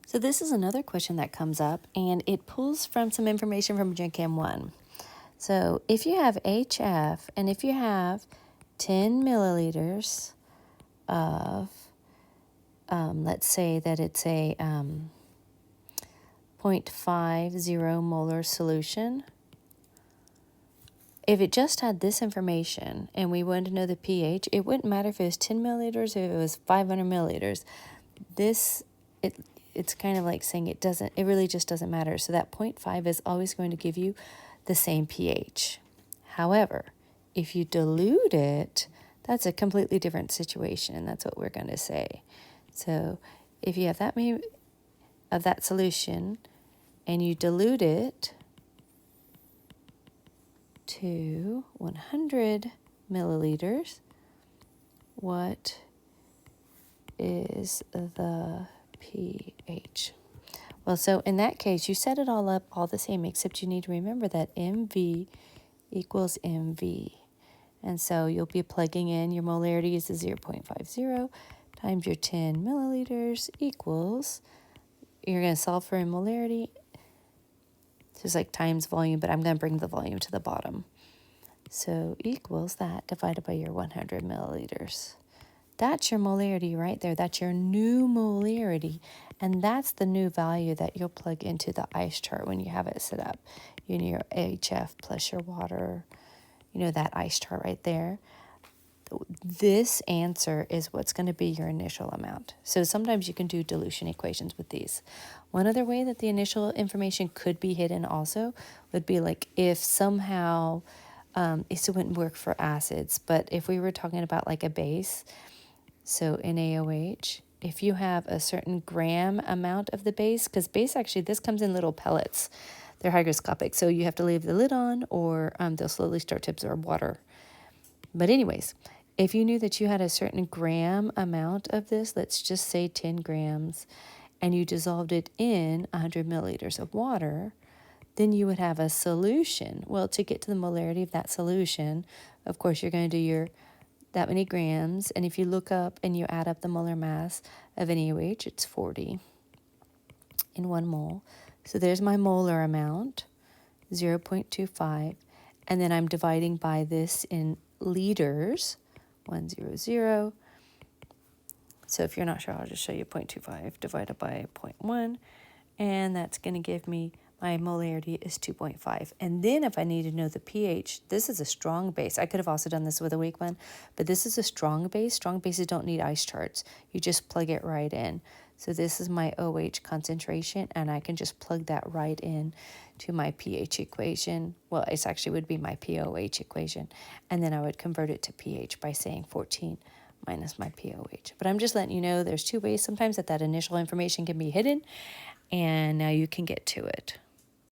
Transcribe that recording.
So this is another question that comes up, and it pulls from some information from Gen Chem 1. So if you have HF, and if you have 10 milliliters of, let's say that it's a 0.50 molar solution, if it just had this information and we wanted to know the pH, it wouldn't matter if it was 10 milliliters or if it was 500 milliliters. It's kind of like saying it really just doesn't matter. So that 0.5 is always going to give you the same pH. However, if you dilute it, that's a completely different situation, and that's what we're going to say. So if you have that many of that solution and you dilute it to 100 milliliters, what is the pH? Well, so in that case, you set it all up all the same, except you need to remember that MV equals MV. And so you'll be plugging in your molarity is 0.50 times your 10 milliliters equals, you're going to solve for molarity. So it's like times volume, but I'm going to bring the volume to the bottom. So equals that divided by your 100 milliliters. That's your molarity right there. That's your new molarity. And that's the new value that you'll plug into the ice chart when you have it set up. You know, your HF plus your water, you know, that ice chart right there. This answer is what's going to be your initial amount. So sometimes you can do dilution equations with these. One other way that the initial information could be hidden also would be like if somehow, this wouldn't work for acids, but if we were talking about like a base, so NaOH, if you have a certain gram amount of the base, because base actually, this comes in little pellets. They're hygroscopic, so you have to leave the lid on or they'll slowly start to absorb water. But anyways, if you knew that you had a certain gram amount of this, let's just say 10 grams, and you dissolved it in 100 milliliters of water, then you would have a solution. Well, to get to the molarity of that solution, of course, you're going to do that many grams, and if you look up and you add up the molar mass of NaOH, it's 40 in 1 mole. So there's my molar amount, 0.25, and then I'm dividing by this in liters, 100. So if you're not sure, I'll just show you 0.25 divided by 0.1, and that's going to give me my molarity is 2.5. And then if I need to know the pH, this is a strong base. I could have also done this with a weak one, but this is a strong base. Strong bases don't need ice charts. You just plug it right in. So this is my OH concentration, and I can just plug that right in to my pH equation. Well, it actually would be my pOH equation. And then I would convert it to pH by saying 14 minus my pOH. But I'm just letting you know there's two ways sometimes that initial information can be hidden, and now you can get to it.